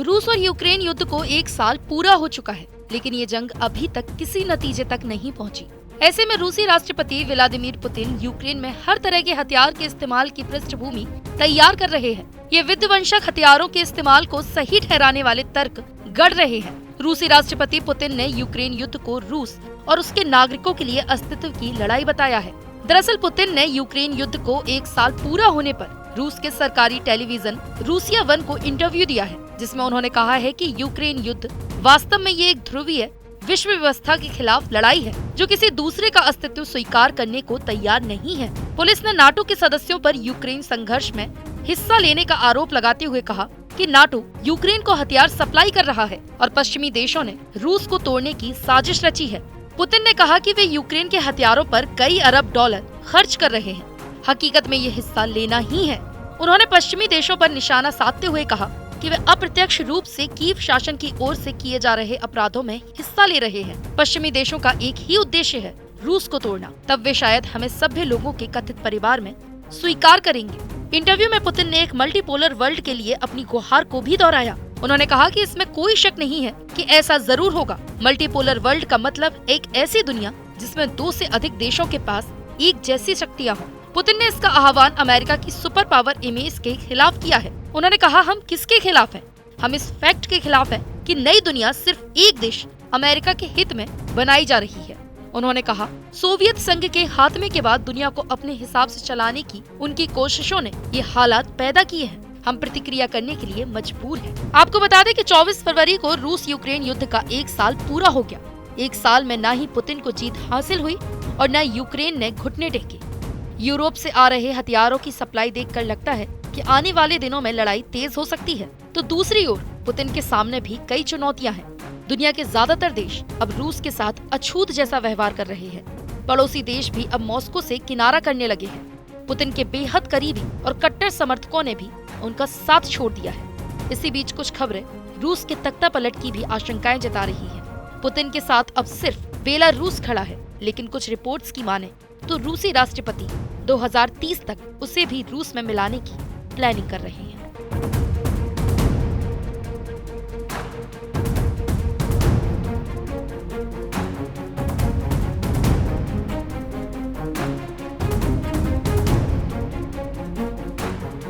रूस और यूक्रेन युद्ध को 1 साल पूरा हो चुका है, लेकिन ये जंग अभी तक किसी नतीजे तक नहीं पहुंची। ऐसे में रूसी राष्ट्रपति व्लादिमीर पुतिन यूक्रेन में हर तरह के हथियार के इस्तेमाल की पृष्ठभूमि तैयार कर रहे हैं। ये विध्वंसक हथियारों के इस्तेमाल को सही ठहराने वाले तर्क गढ़ रहे हैं। रूसी राष्ट्रपति पुतिन ने यूक्रेन युद्ध को रूस और उसके नागरिकों के लिए अस्तित्व की लड़ाई बताया है। दरअसल पुतिन ने यूक्रेन युद्ध को 1 साल पूरा होने पर रूस के सरकारी टेलीविजन रूसिया 1 को इंटरव्यू दिया है, जिसमें उन्होंने कहा है कि यूक्रेन युद्ध वास्तव में ये एक ध्रुवीय विश्व व्यवस्था के खिलाफ लड़ाई है, जो किसी दूसरे का अस्तित्व स्वीकार करने को तैयार नहीं है। पुलिस ने नाटो के सदस्यों पर यूक्रेन संघर्ष में हिस्सा लेने का आरोप लगाते हुए कहा कि नाटो यूक्रेन को हथियार सप्लाई कर रहा है और पश्चिमी देशों ने रूस को तोड़ने की साजिश रची है। पुतिन ने कहा कि वे यूक्रेन के हथियारों पर कई अरब डॉलर खर्च कर रहे हैं। हकीकत में ये हिस्सा लेना ही है। उन्होंने पश्चिमी देशों पर निशाना साधते हुए कहा कि वे अप्रत्यक्ष रूप से कीव शासन की ओर से किए जा रहे अपराधों में हिस्सा ले रहे हैं। पश्चिमी देशों का एक ही उद्देश्य है, रूस को तोड़ना। तब वे शायद हमें सभ्य लोगों के कथित परिवार में स्वीकार करेंगे। इंटरव्यू में पुतिन ने एक मल्टीपोलर वर्ल्ड के लिए अपनी गुहार को भी दोहराया। उन्होंने कहा कि इसमें कोई शक नहीं है कि ऐसा जरूर होगा। मल्टीपोलर वर्ल्ड का मतलब एक ऐसी दुनिया जिसमें 2 से अधिक देशों के पास एक जैसी शक्तियां हों। पुतिन ने इसका आह्वान अमेरिका की सुपर पावर इमेज के खिलाफ किया है। उन्होंने कहा, हम किसके खिलाफ हैं? हम इस फैक्ट के खिलाफ हैं कि नई दुनिया सिर्फ एक देश अमेरिका के हित में बनाई जा रही है। उन्होंने कहा, सोवियत संघ के खात्मे के बाद दुनिया को अपने हिसाब से चलाने की उनकी कोशिशों ने ये हालात पैदा किए हैं। हम प्रतिक्रिया करने के लिए मजबूर हैं। आपको बता दें कि 24 फरवरी को रूस यूक्रेन युद्ध का 1 साल पूरा हो गया। 1 साल में न ही पुतिन को जीत हासिल हुई और न यूक्रेन ने घुटने टेके। यूरोप से आ रहे हथियारों की सप्लाई देखकर लगता है कि आने वाले दिनों में लड़ाई तेज हो सकती है। तो दूसरी ओर पुतिन के सामने भी कई चुनौतियां हैं। दुनिया के ज्यादातर देश अब रूस के साथ अछूत जैसा व्यवहार कर रहे हैं। पड़ोसी देश भी अब मॉस्को से किनारा करने लगे हैं। पुतिन के बेहद करीबी और कट्टर समर्थकों ने भी उनका साथ छोड़ दिया है। इसी बीच कुछ खबरें रूस के तख्ता पलट की भी आशंकाएं जता रही हैं। पुतिन के साथ अब सिर्फ बेलारूस खड़ा है, लेकिन कुछ रिपोर्ट्स की माने तो रूसी राष्ट्रपति 2030 तक उसे भी रूस में मिलाने की प्लानिंग कर रहे हैं।